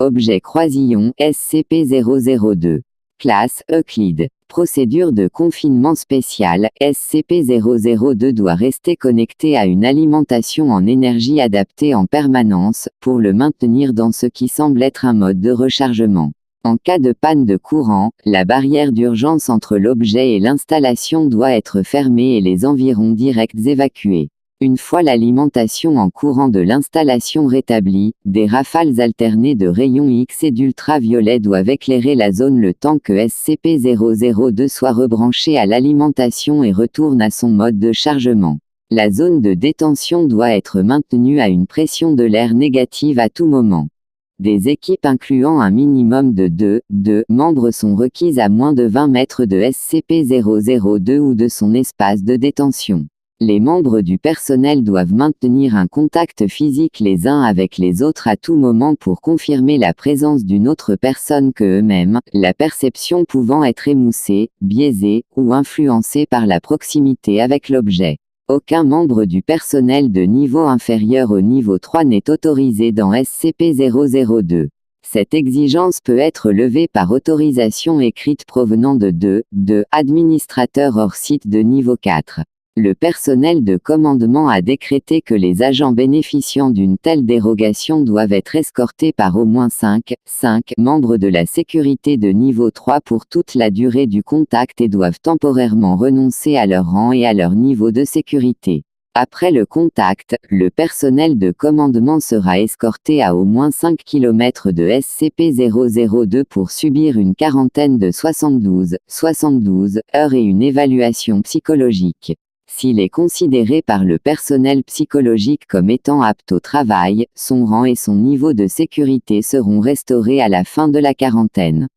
Objet croisillon SCP-002. Classe Euclide. Procédure de confinement spéciale SCP-002 doit rester connecté à une alimentation en énergie adaptée en permanence, pour le maintenir dans ce qui semble être un mode de rechargement. En cas de panne de courant, la barrière d'urgence entre l'objet et l'installation doit être fermée et les environs directs évacués. Une fois l'alimentation en courant de l'installation rétablie, des rafales alternées de rayons X et d'ultraviolet doivent éclairer la zone le temps que SCP-002 soit rebranché à l'alimentation et retourne à son mode de chargement. La zone de détention doit être maintenue à une pression de l'air négative à tout moment. Des équipes incluant un minimum de 2 membres sont requises à moins de 20 mètres de SCP-002 ou de son espace de détention. Les membres du personnel doivent maintenir un contact physique les uns avec les autres à tout moment pour confirmer la présence d'une autre personne que eux-mêmes, la perception pouvant être émoussée, biaisée, ou influencée par la proximité avec l'objet. Aucun membre du personnel de niveau inférieur au niveau 3 n'est autorisé dans SCP-002. Cette exigence peut être levée par autorisation écrite provenant de 2 administrateurs hors site de niveau 4. Le personnel de commandement a décrété que les agents bénéficiant d'une telle dérogation doivent être escortés par au moins 5 membres de la sécurité de niveau 3 pour toute la durée du contact et doivent temporairement renoncer à leur rang et à leur niveau de sécurité. Après le contact, le personnel de commandement sera escorté à au moins 5 km de SCP-002 pour subir une quarantaine de 72 heures et une évaluation psychologique. S'il est considéré par le personnel psychologique comme étant apte au travail, son rang et son niveau de sécurité seront restaurés à la fin de la quarantaine.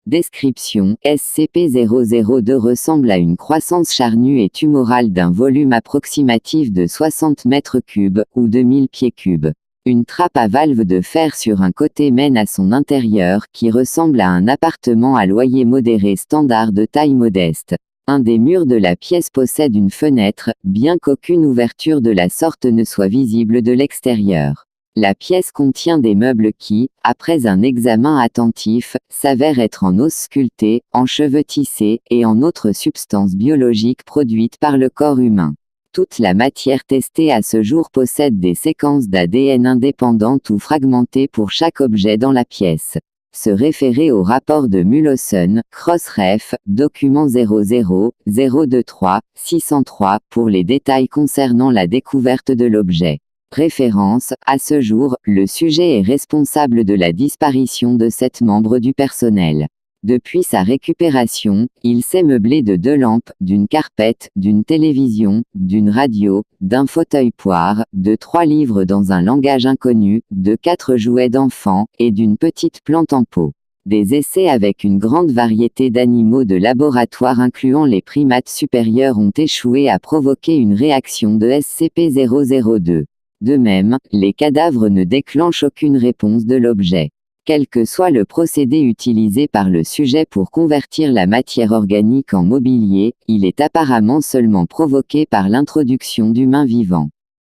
Description: SCP-002 ressemble à une croissance charnue et tumorale d'un volume approximatif de 60 mètres cubes, ou 2000 pieds cubes. Une trappe à valve de fer sur un côté mène à son intérieur, qui ressemble à un appartement à loyer modéré standard de taille modeste. Un des murs de la pièce possède une fenêtre, bien qu'aucune ouverture de la sorte ne soit visible de l'extérieur. La pièce contient des meubles qui, après un examen attentif, s'avèrent être en os sculpté, en cheveux tissés, et en autres substances biologiques produites par le corps humain. Toute la matière testée à ce jour possède des séquences d'ADN indépendantes ou fragmentées pour chaque objet dans la pièce. Se référer au rapport de Mulhausen, Crossref, document 00-023-603, pour les détails concernant la découverte de l'objet. Référence: à ce jour, le sujet est responsable de la disparition de 7 membres du personnel. Depuis sa récupération, il s'est meublé de 2 lampes, d'une carpette, d'une télévision, d'une radio, d'un fauteuil poire, de 3 livres dans un langage inconnu, de 4 jouets d'enfants, et d'une petite plante en pot. Des essais avec une grande variété d'animaux de laboratoire incluant les primates supérieurs ont échoué à provoquer une réaction de SCP-002. De même, les cadavres ne déclenchent aucune réponse de l'objet. Quel que soit le procédé utilisé par le sujet pour convertir la matière organique en mobilier, il est apparemment seulement provoqué par l'introduction d'humains vivants.